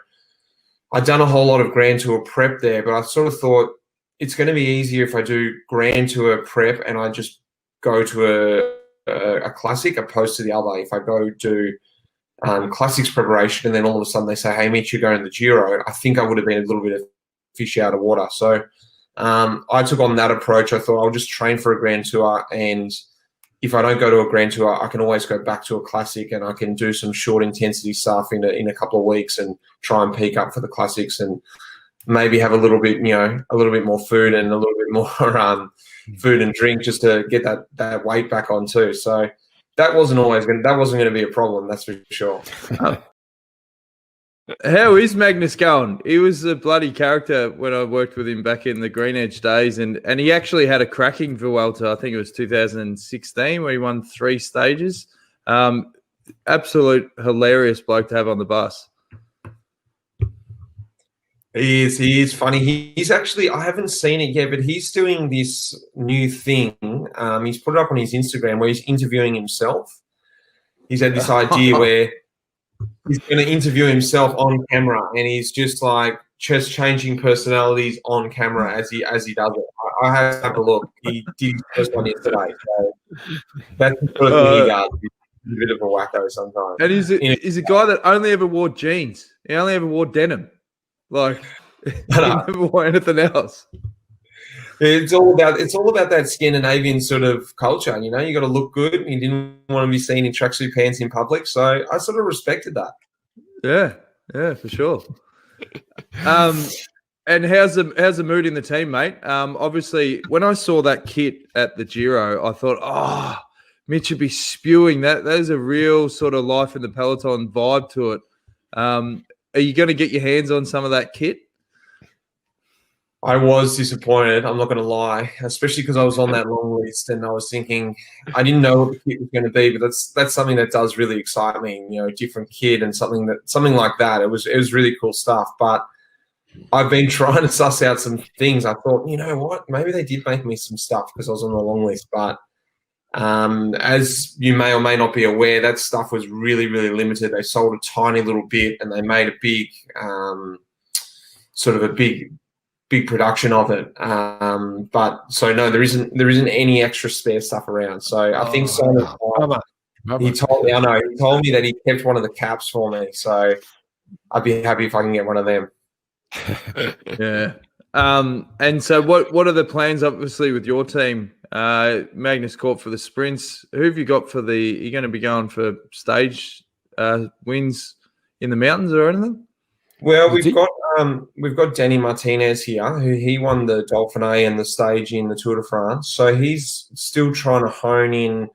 I'd done a whole lot of Grand Tour prep there, but I sort of thought it's going to be easier if I do Grand Tour prep and I just go to a classic opposed to the other. If I go do classics preparation and then all of a sudden they say, hey, Mitch, you're going to the Giro, I think I would have been a little bit of fish out of water. So I took on that approach. I thought I'll just train for a Grand Tour, and if I don't go to a Grand Tour, I can always go back to a classic and I can do some short intensity stuff in a couple of weeks and try and peak up for the classics and maybe have a little bit more food and a little bit more food and drink just to get that weight back on too. So that wasn't going to be a problem, that's for sure. How is Magnus going? He was a bloody character when I worked with him back in the Green Edge days, and he actually had a cracking Vuelta. I think it was 2016 where he won 3 stages. Absolute hilarious bloke to have on the bus. He is funny. He's actually, I haven't seen it yet, but he's doing this new thing. He's put it up on his Instagram where he's interviewing himself. He's had this idea where he's going to interview himself on camera, and he's just changing personalities on camera as he does it. I have to look. He did his first one yesterday, so that's the first thing he does. a bit of a wacko sometimes. And he's a guy that only ever wore jeans. He only ever wore denim. Like, he never wore anything else. It's all about that Scandinavian sort of culture. You know, you got to look good. You didn't want to be seen in tracksuit pants in public, so I sort of respected that. Yeah, for sure. And how's the mood in the team, mate? Obviously, when I saw that kit at the Giro, I thought, Mitch would be spewing that. There's a real sort of life in the peloton vibe to it. Are you going to get your hands on some of that kit? I was disappointed, I'm not going to lie, especially because I was on that long list and I was thinking, I didn't know what the kit was going to be, but that's something that does really excite me, you know, a different kit and something like that. It was really cool stuff, but I've been trying to suss out some things. I thought, you know what, maybe they did make me some stuff because I was on the long list, but as you may or may not be aware, that stuff was really, really limited. They sold a tiny little bit and they made a big, big production of it, but so no, there isn't any extra spare stuff around. So I think he told me that he kept one of the caps for me. So I'd be happy if I can get one of them. Yeah. And so what are the plans? Obviously, with your team, Magnus Corp for the sprints. Who have you got for you're going to be going for stage wins in the mountains or anything? Well, we've got Danny Martinez here, who he won the Dauphiné and the stage in the Tour de France. So he's still trying to hone in,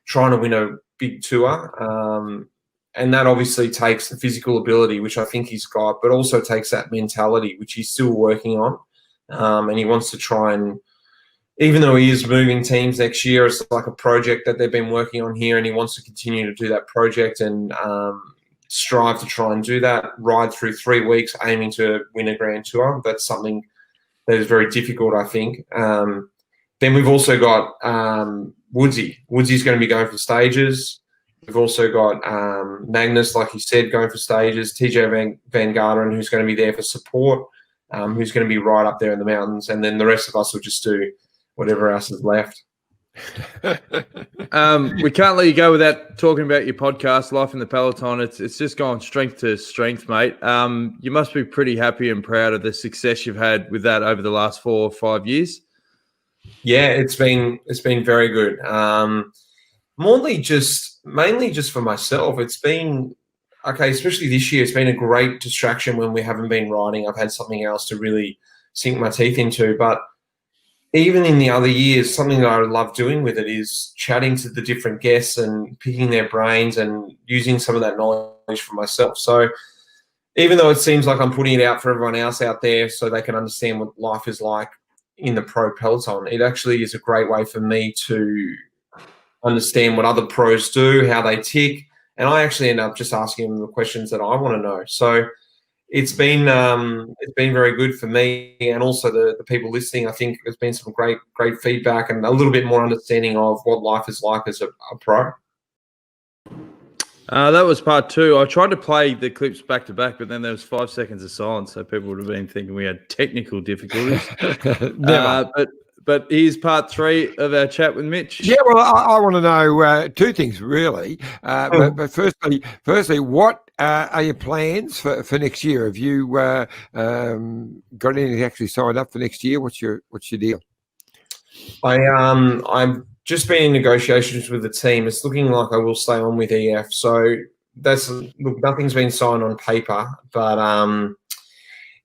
trying to win a big tour. And that obviously takes the physical ability, which I think he's got, but also takes that mentality, which he's still working on. And he wants to try and, even though he is moving teams next year, it's like a project that they've been working on here, and he wants to continue to do that project and strive to try and do that, ride through 3 weeks, aiming to win a Grand Tour. That's something that is very difficult, I think. Then we've also got Woodsy. Woodsy's going to be going for stages. We've also got Magnus, like you said, going for stages. TJ Van Garderen, who's going to be there for support, who's going to be right up there in the mountains. And then the rest of us will just do whatever else is left. We can't let you go without talking about your podcast, Life in the Peloton. It's just gone strength to strength, mate. You must be pretty happy and proud of the success you've had with that over the last 4 or 5 years. Yeah, it's been very good. Mainly just for myself. It's been okay, especially this year. It's been a great distraction when we haven't been riding. I've had something else to really sink my teeth into, but even in the other years, something that I love doing with it is chatting to the different guests and picking their brains and using some of that knowledge for myself. So even though it seems like I'm putting it out for everyone else out there so they can understand what life is like in the pro peloton, it actually is a great way for me to understand what other pros do, how they tick, and I actually end up just asking them the questions that I want to know. So it's been very good for me, and also the people listening. I think there's been some great feedback and a little bit more understanding of what life is like as a pro. That was part 2. I tried to play the clips back to back, but then there was 5 seconds of silence, so people would have been thinking we had technical difficulties. But here's part 3 of our chat with Mitch. Yeah, well, I want to know 2 things really. But firstly, what are your plans for next year? Have you got anything actually signed up for next year? What's your deal? I've just been in negotiations with the team. It's looking like I will stay on with EF. So nothing's been signed on paper, but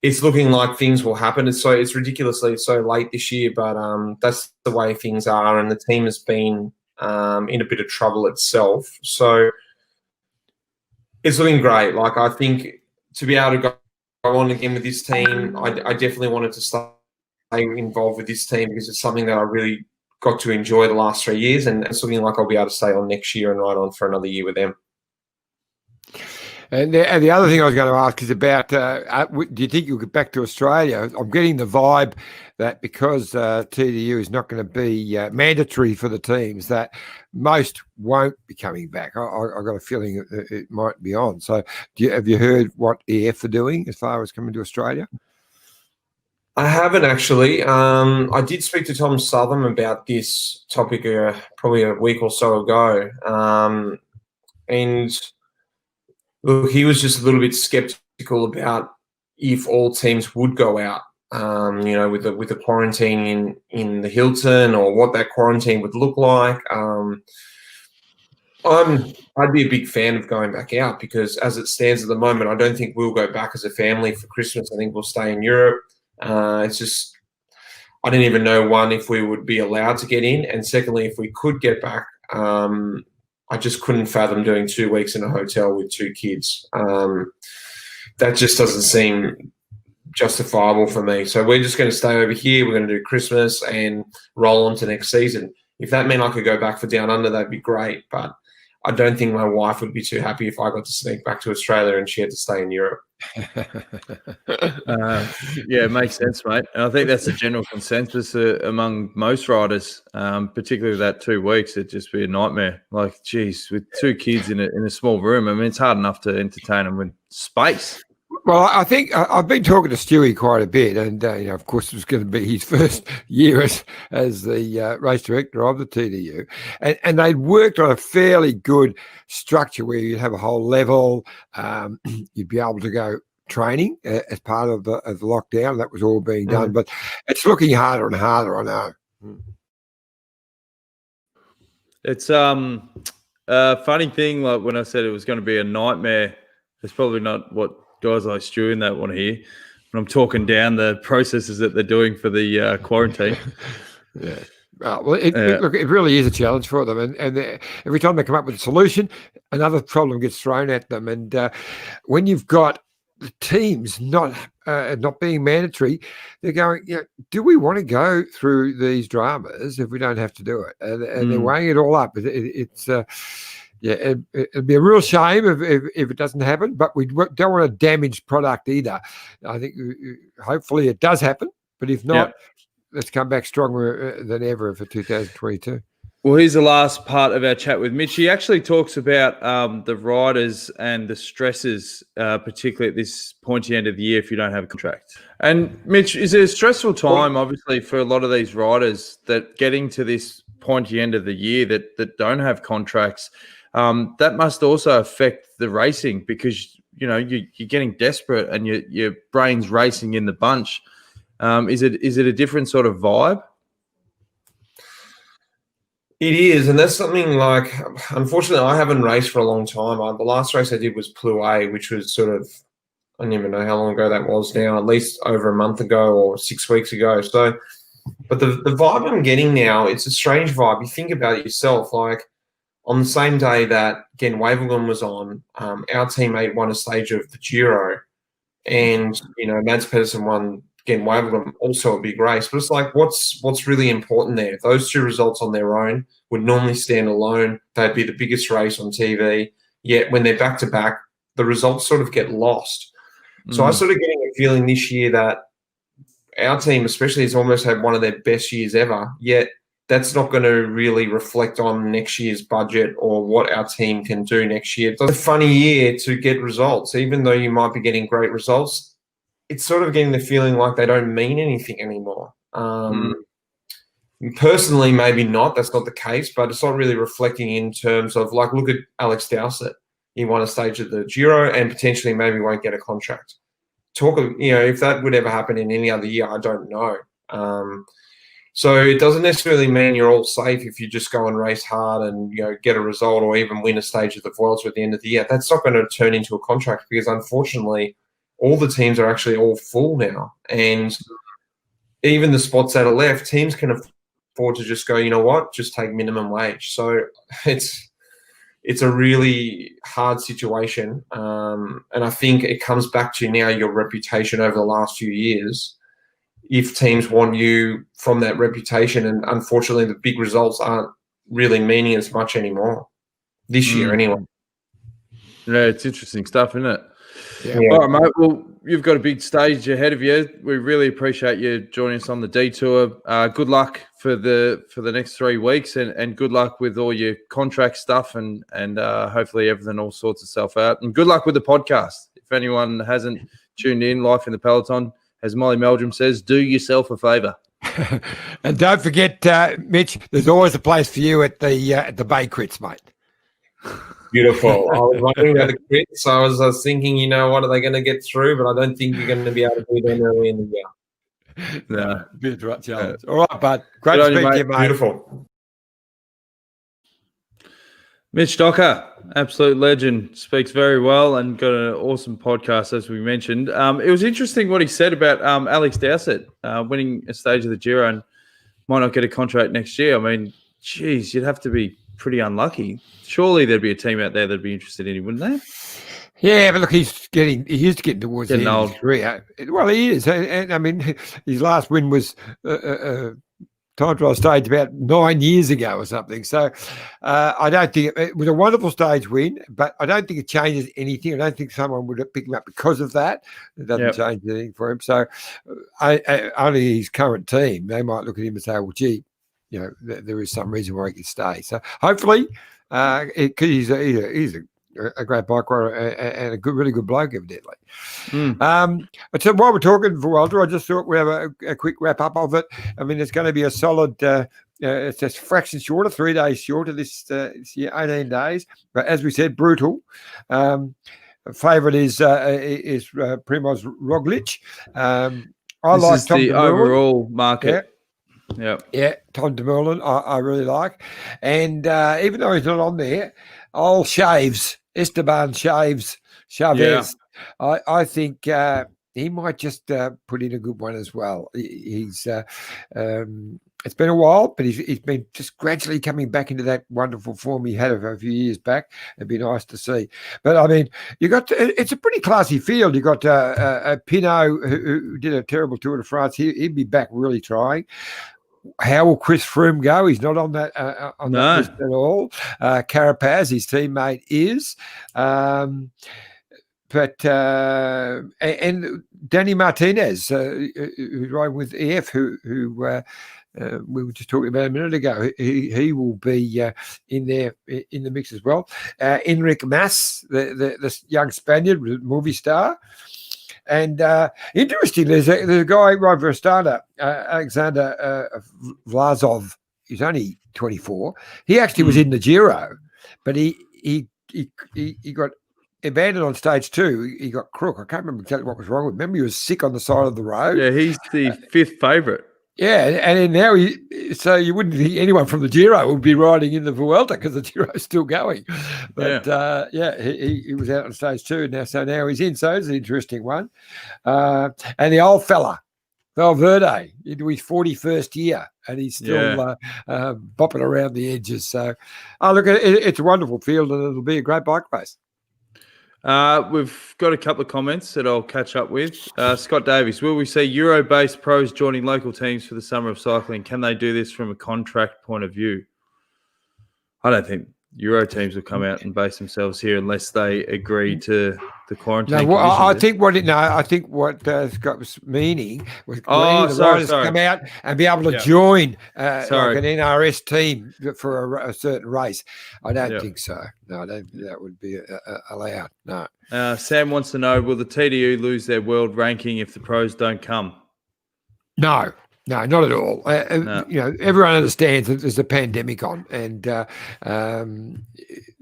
it's looking like things will happen. It's ridiculously so late this year, but that's the way things are, and the team has been in a bit of trouble itself. So it's looking great. Like, I think to be able to go on again with this team, I definitely wanted to stay involved with this team because it's something that I really got to enjoy the last 3 years, and it's looking like I'll be able to stay on next year and ride on for another year with them. And the other thing I was going to ask is about, do you think you'll get back to Australia? I'm getting the vibe that because TDU is not going to be mandatory for the teams, that most won't be coming back. I've got a feeling it might be on. So have you heard what EF are doing as far as coming to Australia? I haven't actually. I did speak to Tom Southern about this topic probably a week or so ago. And look, he was just a little bit skeptical about if all teams would go out, with the quarantine in the Hilton, or what that quarantine would look like. I'd be a big fan of going back out, because as it stands at the moment, I don't think we'll go back as a family for Christmas. I think we'll stay in Europe. It's just, I didn't even know, one, if we would be allowed to get in, and secondly, if we could get back, I just couldn't fathom doing 2 weeks in a hotel with 2 kids. That just doesn't seem justifiable for me. So we're just going to stay over here. We're going to do Christmas and roll on to next season. If that meant I could go back for Down Under, that'd be great. But I don't think my wife would be too happy if I got to sneak back to Australia and she had to stay in Europe. Yeah, it makes sense, mate. And I think that's a general consensus among most riders, particularly that 2 weeks. It'd just be a nightmare. Like, geez, with 2 kids in a small room, I mean, it's hard enough to entertain them with space. Well, I think I've been talking to Stewie quite a bit, and of course, it was going to be his first year as the race director of the TDU, and they'd worked on a fairly good structure where you'd have a whole level, you'd be able to go training as part of the lockdown. That was all being done, but it's looking harder and harder, I know. It's a funny thing, like when I said it was going to be a nightmare, it's probably not what guys like Stu and that want to hear. When I'm talking down the processes that they're doing for the quarantine. Yeah. Well, it really is a challenge for them. And every time they come up with a solution, another problem gets thrown at them. And when you've got the teams not being mandatory, they're going, do we want to go through these dramas if we don't have to do it? And they're weighing it all up. It'd be a real shame if it doesn't happen, but we don't want a damaged product either. I think hopefully it does happen, but if not, let's come back stronger than ever for 2022. Well, here's the last part of our chat with Mitch. He actually talks about the riders and the stresses, particularly at this pointy end of the year if you don't have a contract. And Mitch, is it a stressful time, obviously, for a lot of these riders that getting to this pointy end of the year that don't have contracts? That must also affect the racing, because you're getting desperate and your brain's racing in the bunch. Is it a different sort of vibe? It is, and that's something like, unfortunately, I haven't raced for a long time. The last race I did was Plouay, which was sort of, I don't even know how long ago that was now, at least over a month ago or 6 weeks ago. So, but the vibe I'm getting now, it's a strange vibe. You think about it yourself, like on the same day that Gen Wavelgem was on, our teammate won a stage of the Giro, and Mads Pedersen won Gen Wavelgem, also a big race. But it's like, what's really important there? Those 2 results on their own would normally stand alone. They'd be the biggest race on TV. Yet when they're back to back, the results sort of get lost. So I'm sort of getting a feeling this year that our team especially has almost had one of their best years ever, yet that's not going to really reflect on next year's budget or what our team can do next year. It's a funny year to get results. Even though you might be getting great results, it's sort of getting the feeling like they don't mean anything anymore. Personally, maybe not. That's not the case, but it's not really reflecting in terms of, like, look at Alex Dowsett. He won a stage at the Giro and potentially maybe won't get a contract. If that would ever happen in any other year, I don't know. So it doesn't necessarily mean you're all safe if you just go and race hard and get a result or even win a stage of the Vuelta at the end of the year. That's not going to turn into a contract, because unfortunately all the teams are actually all full now. And even the spots that are left, teams can afford to just go, you know what, just take minimum wage. So it's a really hard situation. And I think it comes back to now your reputation over the last few years. If teams want you from that reputation, and unfortunately the big results aren't really meaning as much anymore this year anyway. Yeah, it's interesting stuff, isn't it? Yeah. All right, mate. Well, you've got a big stage ahead of you. We really appreciate you joining us on the detour. Good luck for the next 3 weeks, and good luck with all your contract stuff, and hopefully everything all sorts itself out. And good luck with the podcast. If anyone hasn't tuned in, Life in the Peloton, as Molly Meldrum says, do yourself a favour. And don't forget, Mitch, there's always a place for you at the Bay Crits, mate. Beautiful. I was wondering about the crits. I was thinking, what are they going to get through? But I don't think you're going to be able to do them early in the year. No. Be the right challenge. All right, bud. Great Good to on you, speak to you, mate. mate. Beautiful. Mitch Docker, absolute legend, speaks very well and got an awesome podcast, as we mentioned. It was interesting what he said about Alex Dowsett winning a stage of the Giro and might not get a contract next year. I mean, geez, you'd have to be pretty unlucky. Surely there'd be a team out there that'd be interested in him, wouldn't they? Yeah, but look, he is getting towards Getting the end old. of his career. Well, he is. And I mean, his last win was time trial stage about 9 years ago or something. So I don't think it was a wonderful stage win, but I don't think it changes anything. I don't think someone would pick him up because of that. It doesn't change anything for him. So only his current team, they might look at him and say, well, gee, there is some reason why he can stay. So hopefully, because he's a great bike rider and a really good bloke, evidently. But so while we're talking Vuelta, I just thought we'd have a quick wrap up of it. I mean, it's going to be a solid. It's just fraction shorter, 3 days shorter this year, 18 days. But as we said, brutal. Favourite is Primoz Roglic. This is Tom the Dumoulin. overall market. Yeah, Tom Dumoulin, I really like. And even though he's not on there, Esteban Chavez, I think he might just put in a good one as well. He's it's been a while, but he's been just gradually coming back into that wonderful form he had a few years back. It'd be nice to see. But I mean, it's a pretty classy field. You got Pinot who did a terrible Tour de France. He'd be back really trying. How will Chris Froome go? He's not on that that list at all. Carapaz, his teammate, is. But and Danny Martinez, who's riding with EF, who we were just talking about a minute ago, he will be in there in the mix as well. Enric Mas, the young Spaniard, movie star. And interesting, there's a guy riding for Astana, Alexander Vlasov. He's only 24. He actually was in the Giro, but he got abandoned on stage 2. He got crook. I can't remember exactly what was wrong with him. Remember, he was sick on the side of the road. Yeah, he's the fifth favourite. Yeah, and then now so you wouldn't think anyone from the Giro would be riding in the Vuelta because the Giro is still going. But he was out on stage 2 now, so now he's in. So it's an interesting one. And the old fella, Valverde, into his 41st year, and he's still bopping around the edges. So, look, it's a wonderful field, and it'll be a great bike race. We've got a couple of comments that I'll catch up with. Scott Davies, will we see Euro-based pros joining local teams for the summer of cycling? Can they do this from a contract point of view? I don't think Euro teams will come out and base themselves here unless they agree to the quarantine. No, I think what Scott was meaning was the riders come out and be able to join like an NRS team for a certain race. I don't think so. No, I don't think that would be allowed. No. Sam wants to know, will the TDU lose their world ranking if the pros don't come? No, not at all. Everyone understands that there's a pandemic on, and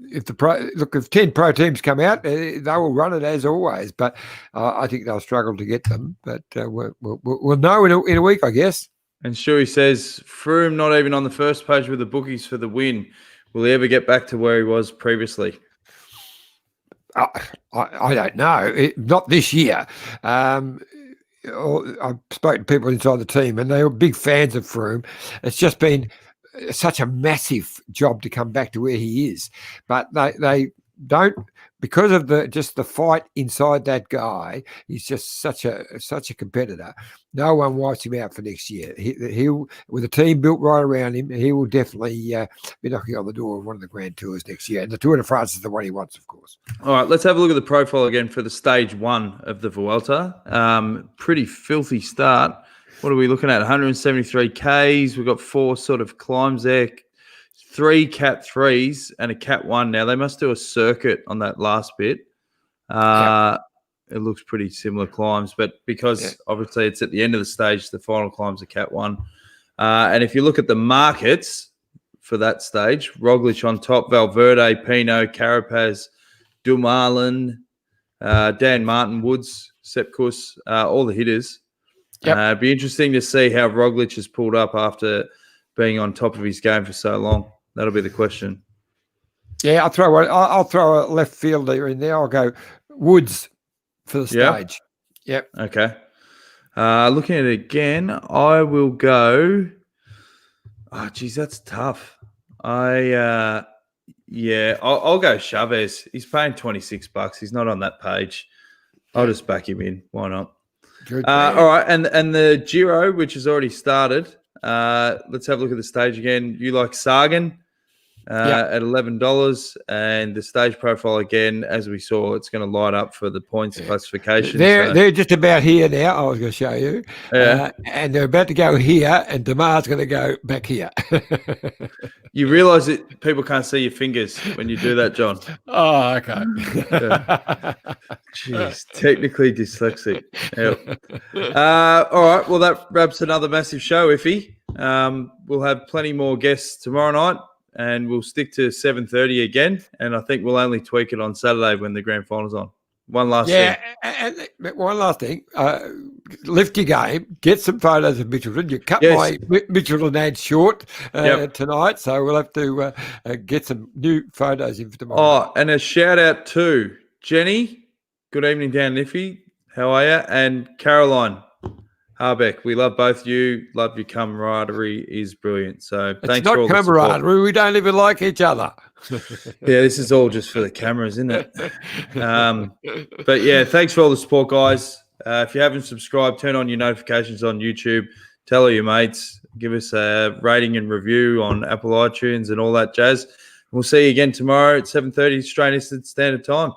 if 10 pro teams come out, they will run it as always. But I think they'll struggle to get them. But we'll know in a week, I guess. And Shuey says, Froome not even on the first page with the bookies for the win. Will he ever get back to where he was previously? I don't know. Not this year. I've spoken to people inside the team, and they were big fans of Froome. It's just been such a massive job to come back to where he is, but they don't, because of the fight inside that guy. He's just such a competitor. No one wipes him out for next year. He'll, with a team built right around him, he will definitely be knocking on the door of one of the Grand Tours next year. And the Tour de France is the one he wants, of course. All right, let's have a look at the profile again for the stage 1 of the Vuelta. Pretty filthy start. What are we looking at? 173 Ks. We've got 4 sort of climbs there. 3 Cat 3s and a Cat 1. Now, they must do a circuit on that last bit. It looks pretty similar climbs, but because obviously it's at the end of the stage, the final climbs are Cat 1. And if you look at the markets, for that stage. Roglic on top, Valverde, Pino, Carapaz, Dumoulin, Dan Martin, Woods, Sepkus, all the hitters. Yep. It'd be interesting to see how Roglic has pulled up after being on top of his game for so long. That'll be the question. Yeah, I'll throw a left fielder in there. I'll go Woods for the stage. Yep. Okay. Looking at it again, I will go. Oh, geez, that's tough. I'll go Chavez. He's paying $26. He's not on that page. I'll just back him in. Why not? Good. All right, and the Giro, which has already started. Let's have a look at the stage again. You like Sagan at $11, and the stage profile again, as we saw, it's going to light up for the points classification. They're just about here now. I was going to show you, and they're about to go here, and Damar's going to go back here. You realise that people can't see your fingers when you do that, John. Oh, okay. Jeez, technically dyslexic. Yep. All right, well, that wraps another massive show, Iffy. We'll have plenty more guests tomorrow night, and we'll stick to 7:30 again. And I think we'll only tweak it on Saturday when the grand final's on. One last thing. And one last thing. Lift your game. Get some photos of Mitchelton. You cut my Mitchelton ad short tonight, so we'll have to get some new photos in for tomorrow. Oh, and a shout out to Jenny. Good evening down, Iffy. How are you? And Caroline Harbeck. We love both you. Love your camaraderie is brilliant. So thanks for all the support. It's not camaraderie. We don't even like each other. Yeah, this is all just for the cameras, isn't it? But yeah, thanks for all the support, guys. If you haven't subscribed, turn on your notifications on YouTube. Tell all your mates. Give us a rating and review on Apple iTunes and all that jazz. We'll see you again tomorrow at 7:30 Australian Standard Time.